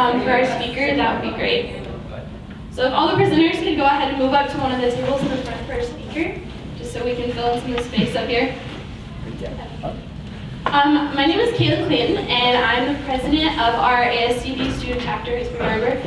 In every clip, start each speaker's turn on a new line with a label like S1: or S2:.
S1: for our speaker, that would be great. So if all the presenters could go ahead and move up to one of the tables in the front for our speaker, just so we can fill in some of the space up here. My name is Caitlin Clayton, and I'm the president of our ASCD student chapter at Spring Arbor.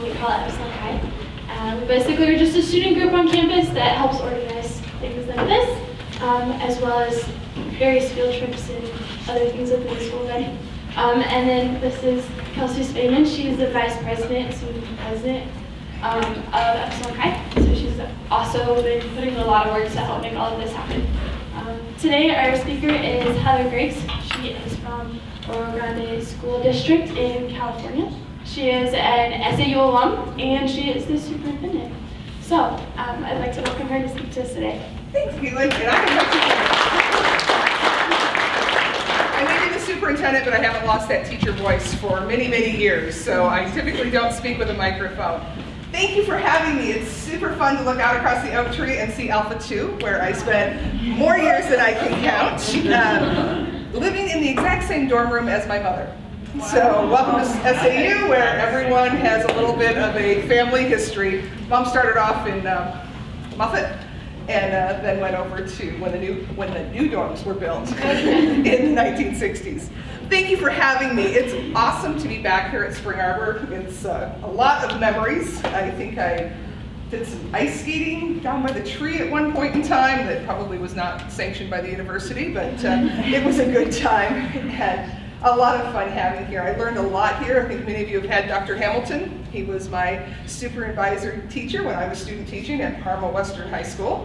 S1: We call it Epsilon High. Basically, we're just a student group on campus that helps organize things like this, as well as various field trips and other things within the school day. And then this is Kelsey Spayman. She's the vice president and soon president of Epsilon High. So she's also been putting a lot of work to help make all of this happen. Today our speaker is Heather Griggs. She is from Oro Grande School District in California. She is an SAU alum and she is the superintendent. So I'd like to welcome her to speak to us today.
S2: Thanks, Caitlin. And I may be the superintendent, but I haven't lost that teacher voice for many, many years. So I typically don't speak with a microphone. Thank you for having me. It's super fun to look out across the oak tree and see Alpha 2, where I spent more years than I can count, living in the exact same dorm room as my mother. Wow. So welcome to SAU, where everyone has a little bit of a family history. Mom started off in Muffet, and then went over to when the new dorms were built in the 1960s. Thank you for having me. It's awesome to be back here at Spring Arbor. It's a lot of memories. I think I did some ice skating down by the tree at one point in time that probably was not sanctioned by the university, but it was a good time. Had a lot of fun having here. I learned a lot here. I think many of you have had Dr. Hamilton. He was my supervisor teacher when I was student teaching at Parma Western High School.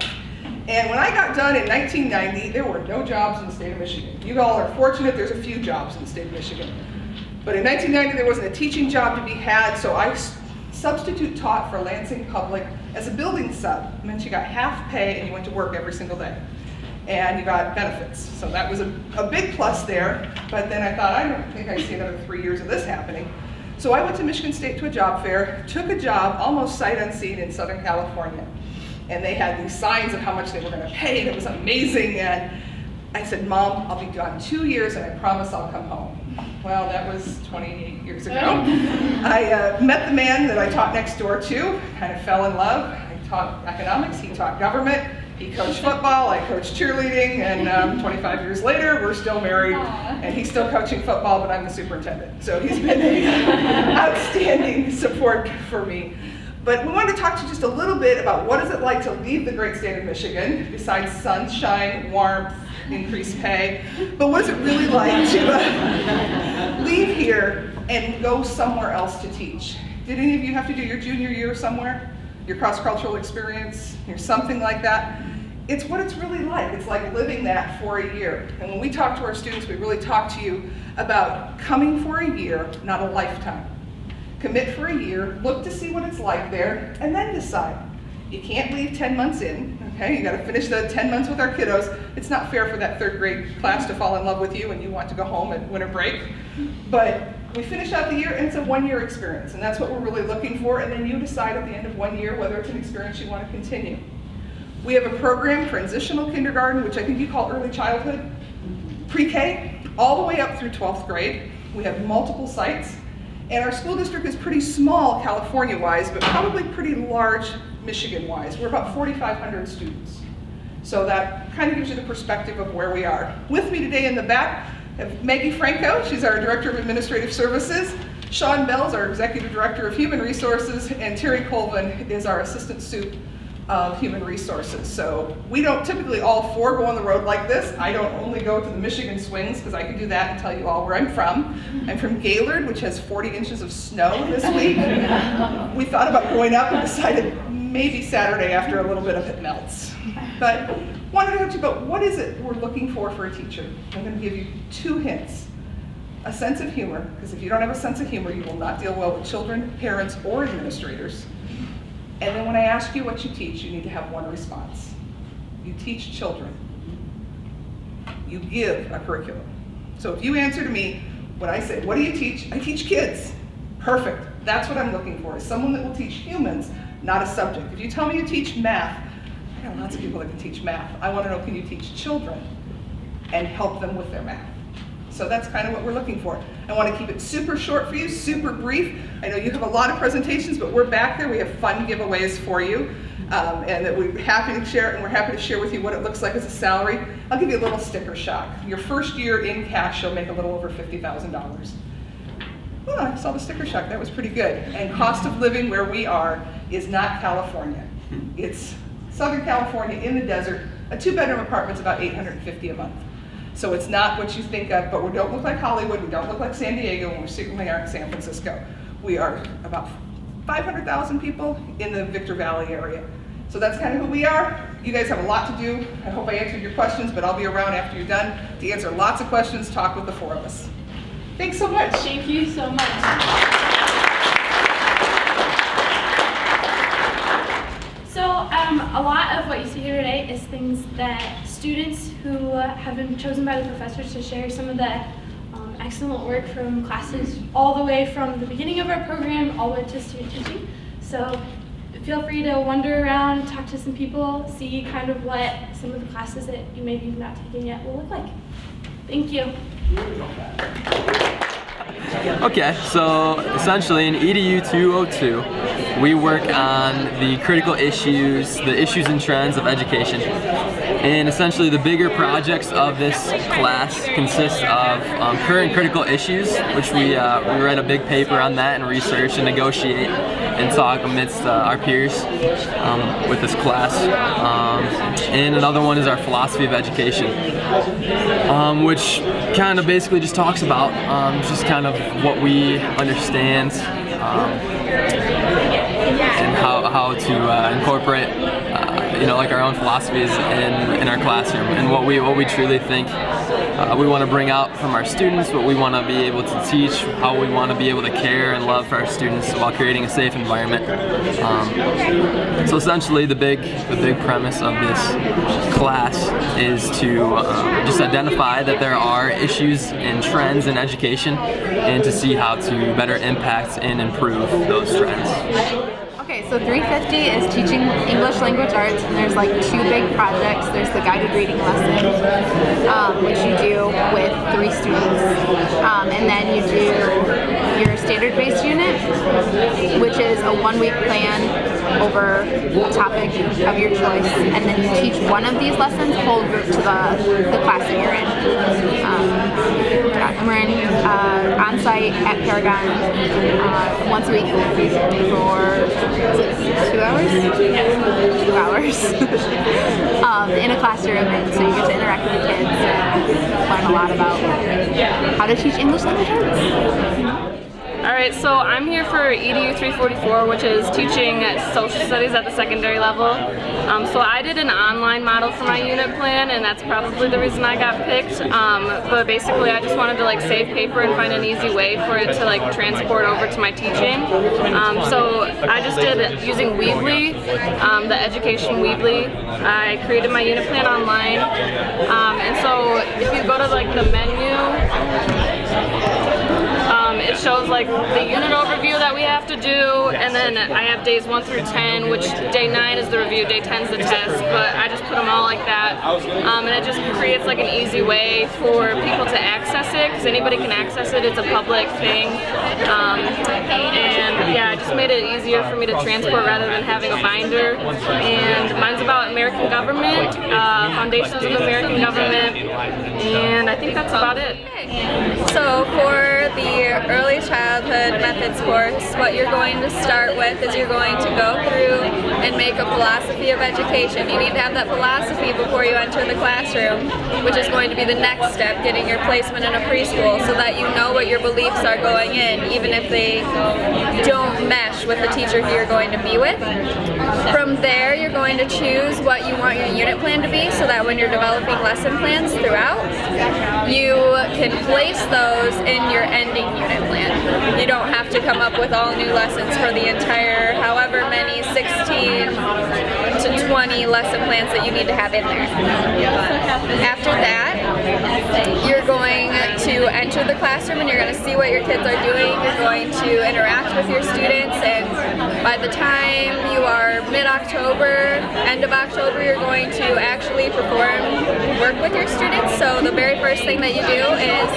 S2: And when I got done in 1990, there were no jobs in the state of Michigan. You all are fortunate there's a few jobs in the state of Michigan. But in 1990, there wasn't a teaching job to be had, so I substitute taught for Lansing Public as a building sub. It meant you got half pay and you went to work every single day. And you got benefits. So that was a big plus there. But then I thought, I don't think I see another 3 years of this happening. So I went to Michigan State to a job fair, took a job almost sight unseen in Southern California. And they had these signs of how much they were going to pay, and it was amazing. And I said, Mom, I'll be gone 2 years, and I promise I'll come home. Well, that was 28 years ago. I met the man that I taught next door to, kind of fell in love. I taught economics, he taught government, he coached football, I coached cheerleading, and 25 years later, we're still married, and he's still coaching football, but I'm the superintendent. So he's been an outstanding support for me. But we wanted to talk to you just a little bit about what is it like to leave the great state of Michigan, besides sunshine, warmth, increased pay. But what is it really like to leave here and go somewhere else to teach? Did any of you have to do your junior year somewhere? Your cross-cultural experience, or something like that? It's what it's really like. It's like living that for a year. And when we talk to our students, we really talk to you about coming for a year, not a lifetime. Commit for a year, look to see what it's like there, and then decide. You can't leave 10 months in, okay? You gotta finish the 10 months with our kiddos. It's not fair for that third grade class to fall in love with you and you want to go home at winter break. But we finish out the year and it's a 1 year experience, and that's what we're really looking for, and then you decide at the end of 1 year whether it's an experience you wanna continue. We have a program, transitional kindergarten, which I think you call early childhood, pre-K, all the way up through 12th grade. We have multiple sites. And our school district is pretty small California-wise, but probably pretty large Michigan-wise. We're about 4,500 students. So that kind of gives you the perspective of where we are. With me today in the back, I have Maggie Franco, she's our Director of Administrative Services. Sean Bell's our Executive Director of Human Resources, and Terry Colvin is our Assistant Sup of Human Resources. So we don't typically all four go on the road like this. I don't only go to the Michigan swings, because I can do that and tell you all where I'm from. I'm from Gaylord, which has 40 inches of snow this week. We thought about going up and decided maybe Saturday after a little bit of it melts. But wanted to talk to you about what is it we're looking for a teacher. I'm going to give you 2 hints. A sense of humor, because if you don't have a sense of humor, you will not deal well with children, parents, or administrators. And then when I ask you what you teach, you need to have one response. You teach children. You give a curriculum. So if you answer to me, when I say, what do you teach? I teach kids. Perfect. That's what I'm looking for, is someone that will teach humans, not a subject. If you tell me you teach math, I got lots of people that can teach math. I want to know, can you teach children and help them with their math? So that's kind of what we're looking for. I want to keep it super short for you, super brief. I know you have a lot of presentations, but we're back there. We have fun giveaways for you. And that we're happy to share, and we're happy to share with you what it looks like as a salary. I'll give you a little sticker shock. Your first year in cash, you'll make a little over $50,000. Oh, I saw the sticker shock. That was pretty good. And cost of living where we are is not California. It's Southern California in the desert. A 2-bedroom apartment's about $850 a month. So it's not what you think of, but we don't look like Hollywood, we don't look like San Diego, and we certainly aren't San Francisco. We are about 500,000 people in the Victor Valley area. So that's kind of who we are. You guys have a lot to do. I hope I answered your questions, but I'll be around after you're done to answer lots of questions, talk with the 4 of us. Thanks so much.
S1: Thank you so much. So a lot of what you see here today is things that students who have been chosen by the professors to share some of the excellent work from classes all the way from the beginning of our program all the way to student teaching. So feel free to wander around, talk to some people, see kind of what some of the classes that you maybe have not taken yet will look like. Thank you.
S3: Okay, so essentially in EDU 202, we work on the critical issues, the issues and trends of education. And essentially the bigger projects of this class consist of current critical issues, which we write a big paper on that and research and negotiate and talk amidst our peers with this class. And another one is our philosophy of education, which kind of basically just talks about just kind of what we understand and how to incorporate like our own philosophies in our classroom, and what we truly think we want to bring out from our students, what we want to be able to teach, how we want to be able to care and love for our students while creating a safe environment. So essentially the big premise of this class is to just identify that there are issues and trends in education and to see how to better impact and improve those trends.
S4: Okay, so 350 is teaching English language arts, and there's like 2 big projects. There's the guided reading lesson, which you do with 3 students, and then you do your standard-based unit, which is a 1-week plan over a topic of your choice, and then you teach one of these lessons whole group to the class that you're in. We're in on-site at Paragon once a week for 2 hours? Yeah. 2 hours. In a classroom, and so you get to interact with the kids and learn a lot about how to teach English language arts.
S5: Alright, so I'm here for EDU 344, which is teaching social studies at the secondary level. So I did an online model for my unit plan, and that's probably the reason I got picked. But basically I just wanted to save paper and find an easy way for it to transport over to my teaching. So I just did it using Weebly, the education Weebly. I created my unit plan online. And so if you go to the menu, it shows the unit overview that we have to do, and then I have days 1 through 10, which day 9 is the review, day 10 is the test, but I just put them all like that, and it just creates an easy way for people to access it, because anybody can access it, it's a public thing, and yeah, it just made it easier for me to transport rather than having a binder. And mine's about American government, foundations of American government, and I think that's about it.
S6: So for the early childhood methods course, what you're going to start with is you're going to go through and make a philosophy of education. You need to have that philosophy before you enter the classroom, which is going to be the next step, getting your placement in a preschool, so that you know what your beliefs are going in, even if they don't mesh with the teacher who you're going to be with. From there, you're going to choose what you want your unit plan to be, so that when you're developing lesson plans throughout, you can place those in your ending unit plan. You don't have to come up with all new lessons for the entire however many 16 to 20 lesson plans that you need to have in there. After that, you're going to enter the classroom and you're going to see what your kids are doing. You're going to interact with your students and by the time you are mid-October, end of October, you're going to actually perform work with your students. So the very first thing that you do is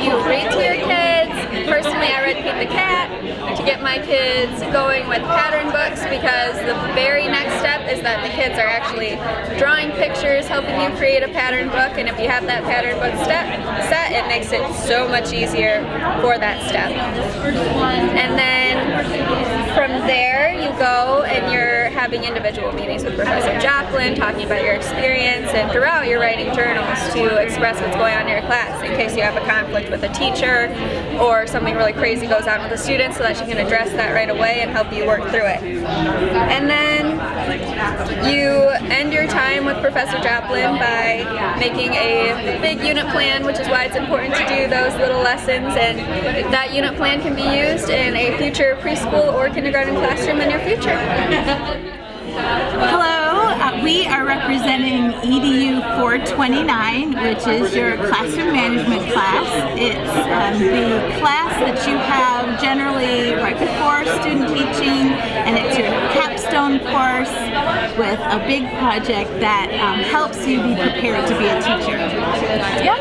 S6: you read to your kids. Personally, I read Pete the Cat to get my kids going with pattern books, because the very next step is that the kids are actually drawing pictures, helping you create a pattern book, and if you have that pattern book set, it makes it so much easier for that step. And then from there, you go and you're having individual meetings with Professor Joplin, talking about your experience, and throughout you're writing journals to express what's going on in your class in case you have a conflict with a teacher or something really crazy goes on with a student, so that she can address that right away and help you work through it. And then you end your time with Professor Joplin by making a big unit plan, which is why it's important to do those little lessons, and that unit plan can be used in a future preschool or kindergarten classroom in your future.
S7: Hello, we are representing EDU 429, which is your classroom management class. It's the class that you have generally right before student teaching, and it's your capstone course with a big project that helps you be prepared to be a teacher.
S8: Yep.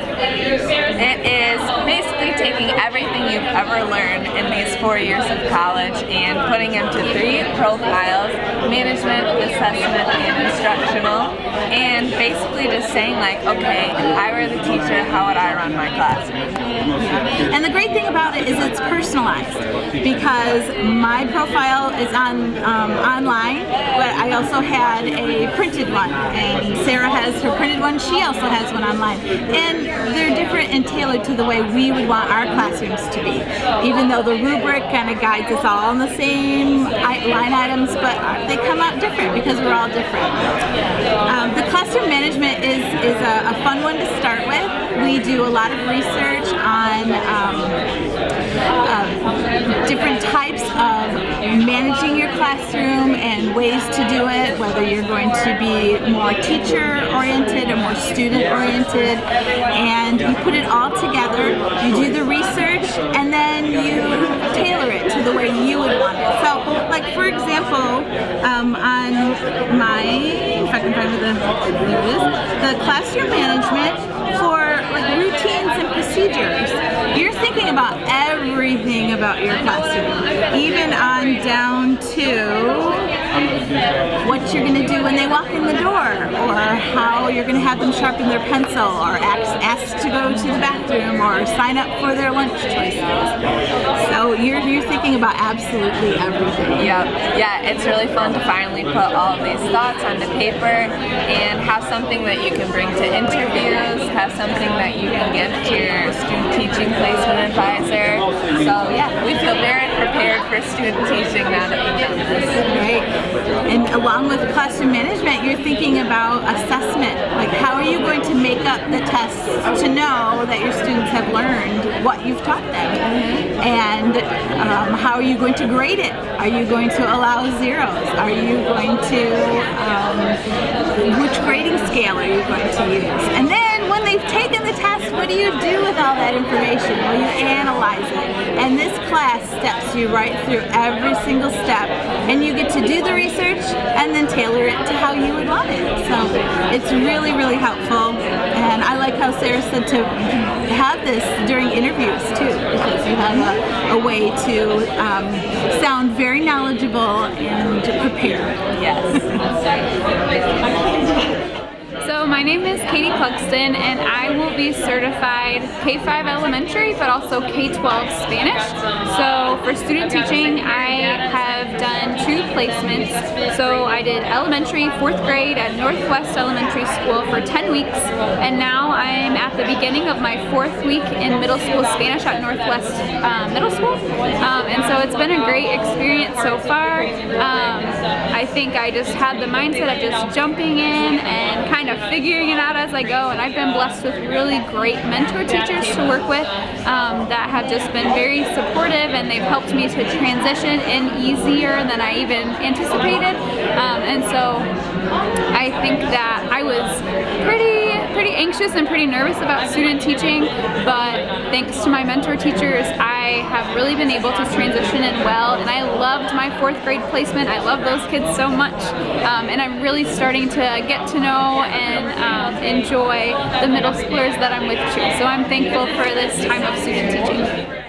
S8: It is basically taking everything you've ever learned in these 4 years of college and putting into 3 profiles: management, assessment, and instructional, and basically just saying like, okay, if I were the teacher, how would I run my classroom?
S7: And the great thing about it is it's personalized, because my profile is online, but I also had a printed one, and Sarah has her printed one. She also has one online, and they're different and tailored to the way we would want our classrooms to be, even though the rubric kind of guides us all on the same line items, but they come out different because we're all different. The classroom management is a fun one to start with. We do a lot of research on different types of managing your classroom and ways to do it, whether you're going to be more teacher-oriented or more student-oriented, and you put it all together, you do the research, and then you tailor it to the way you would want it. So, like for example, on my, if I can find where there it is, the classroom management for like routines and procedures, you're thinking about everything about your classroom, even on down to what you're going to do when they walk in the door, or how you're going to have them sharpen their pencil, or ask to go to the bathroom, or sign up for their lunch choices. So you're thinking about absolutely everything.
S8: Yeah, it's really fun to finally put all of these thoughts onto paper and have something that you can bring to interviews, have something that you can give to your student teaching placement advisor. So yeah, we feel very prepared for student teaching now that we've done this.
S7: Right. And along with classroom management, you're thinking about assessment. Like, how are you going to make up the tests to know that your students have learned what you've taught them? And how are you going to grade it? Are you going to allow zeros? Are you going to, which grading scale are you going to use? And then when they've taken the test, what do you do with all that information? Well, you analyze it. And this class steps you right through every single step, and you get to do the research and then tailor it to how you would want it. So it's really, really helpful. And I like how Sarah said to have this during interviews too, because you have a way to sound very knowledgeable and prepared.
S8: Yes.
S9: So my name is Katie Clugston, and I will be certified K-5 elementary, but also K-12 Spanish. So for student teaching, I have done 2 placements. So I did elementary 4th grade at Northwest Elementary School for 10 weeks, and now I'm at the beginning of my 4th week in middle school Spanish at Northwest Middle School. And so it's been a great experience so far. I think I just had the mindset of just jumping in and kind of figuring it out as I go, and I've been blessed with really great mentor teachers to work with that have just been very supportive, and they've helped me to transition in easier than I even anticipated. And so I think that I was pretty pretty anxious and pretty nervous about student teaching, but thanks to my mentor teachers, I have really been able to transition in well, and I loved my 4th grade placement. I love those kids so much, and I'm really starting to get to know and enjoy the middle schoolers that I'm with too. So I'm thankful for this time of student teaching.